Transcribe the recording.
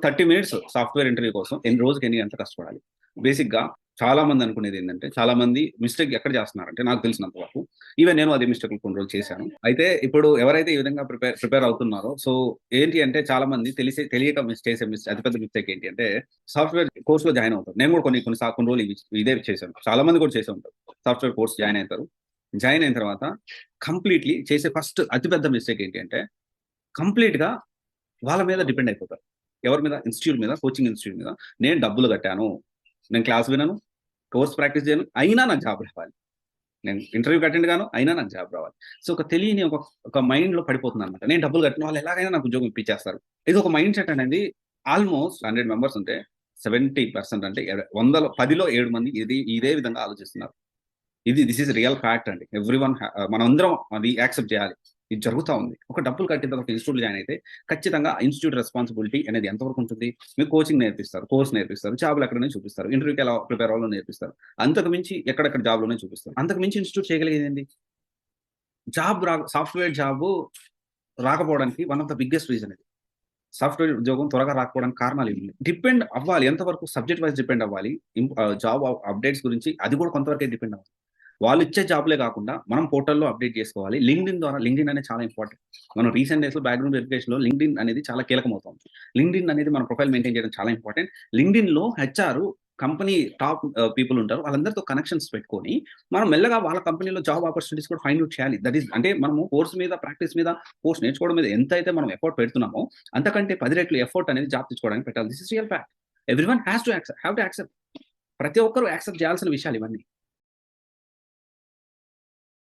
30 minutes software interview కోసం రోజుకి ఎన్ని గంటలు కష్టపడాలి? బేసిక్‌గా చాలా మంది అనుకునేది ఏంటంటే, చాలా మంది మిస్టేక్ ఎక్కడ చేస్తున్నారంటే నాకు తెలిసినంత వరకు, ఈవెన్ నేను అదే మిస్టేక్‌లు కొన్ని రోజులు చేశాను. అయితే ఇప్పుడు ఎవరైతే ఈ విధంగా ప్రిపేర్ అవుతున్నారో, సో ఏంటి అంటే చాలా మంది తెలియక చేసే అతిపెద్ద మిస్టేక్ ఏంటి అంటే, సాఫ్ట్‌వేర్ కోర్స్‌లో జాయిన్ అవుతారు. నేను కూడా కొన్ని రోజులు ఇదే చేశాను. చాలా మంది కూడా చేసే ఉంటారు. సాఫ్ట్‌వేర్ కోర్స్ జాయిన్ అవుతారు. జాయిన్ అయిన తర్వాత కంప్లీట్‌లీ చేసే ఫస్ట్ అతిపెద్ద మిస్టేక్ ఏంటి అంటే, కంప్లీట్‌గా వాళ్ళ మీద డిపెండ్ అయిపోతారు. ఎవరి మీద? ఇన్‌స్టిట్యూట్ మీద, కోచింగ్ ఇన్‌స్టిట్యూట్ మీద. నేను డబ్బులు కట్టాను. నేను క్లాస్ వినను. కోర్స్ ప్రాక్టీస్ చేయను. అయినా నాకు జాబ్ రావాలి. నేను ఇంటర్వ్యూకి అటెండ్ గాను. అయినా నాకు జాబ్ రావాలి. సో, ఒక తెలియని ఒక మైండ్‌లో పడిపోతుందన్నమాట. నేను డబ్బులు కట్టిన వాళ్ళు ఎలాగైనా నాకు ఉద్యోగం ఇప్పించేస్తారు. ఇది ఒక మైండ్ సెట్ అనేది ఆల్‌మోస్ట్ 100 మెంబర్స్ ఉంటే 70% అంటే 10లో 7 మంది ఇదే విధంగా ఆలోచిస్తున్నారు. దిస్ ఈస్ రియల్ ఫ్యాక్ట్ అండి. మనందరం అది యాక్సెప్ట్ చేయాలి. ఇది జరుగుతా ఉంది. ఒక డబ్బులు కట్టిన తర్వాత ఇన్‌స్టిట్యూట్‌లో జాయిన్ అయితే ఖచ్చితంగా ఇన్‌స్టిట్యూట్ రెస్పాన్సిబిలిటీ అనేది ఎంతవరకు ఉంటుంది? మీకు కోచింగ్ నేర్పిస్తారు. కోర్స్ నేర్పిస్తారు. జాబ్‌లు ఎక్కడున్నాయో చూపిస్తారు. ఇంటర్వ్యూకి ఎలా ప్రిపేర్ అవ్వాలో నేర్పిస్తారు. అంతకు మించి ఎక్కడెక్కడ జాబ్‌లున్నాయో చూపిస్తారు. అంతకు మించి ఇన్‌స్టిట్యూట్ చేయగలిగేదేంటి? సాఫ్ట్‌వేర్ జాబు రాకపోవడానికి one of the biggest reason ఇది. సాఫ్ట్‌వేర్ ఉద్యోగం త్వరగా రాకపోవడానికి కారణాలు ఇవి. డిపెండ్ అవ్వాలి. ఎంతవరకు సబ్జెక్ట్ వైస్ డిపెండ్ అవ్వాలి. జాబ్ అప్డేట్స్ గురించి అది కూడా కొంతవరకే డిపెండ్ అవ్వాలి. వాళ్ళిచ్చే జాబ్‌లే కాకుండా మనం పోర్టల్‌లో అప్డేట్ చేసుకోవాలి. లింక్డ్ఇన్ అనేది చాలా ఇంపార్టెంట్. మనం రీసెంట్ డేస్‌లో బ్యాక్‌గ్రౌండ్ వెరిఫికేషన్‌లో లింక్డ్ఇన్ అనేది చాలా కీలకమవుతుంది. లింక్డ్ఇన్ అనేది మన ప్రొఫైల్ మెయింటైన్ చేయడం చాలా ఇంపార్టెంట్. లింక్డ్ఇన్‌లో హెచ్ఆర్ కంపెనీ టాప్ పీపుల్ ఉంటారు. వాళ్ళందరితో కనెక్షన్స్ పెట్టుకొని, మనం మెల్లగా వాళ్ళ కంపెనీలో జాబ్ ఆపర్చునిటీస్ కూడా ఫైండ్ ఔట్ చేయాలి. అంటే మనము కోర్స్ మీద, ప్రాక్టీస్ మీద, కోర్స్ నేర్చుకోవడం మీద ఎంతైతే మనం ఎఫర్ట్ పెడుతున్నామో, అంతకంటే 10 రెట్లు ఎఫర్ట్ అనేది జాబ్ తెచ్చుకోవడానికి పెట్టాలి. This is real fact. Everyone have to accept. ప్రతి ఒక్కరు యాక్సెప్ట్ చేయాల్సిన విషయాలు ఇవన్నీ.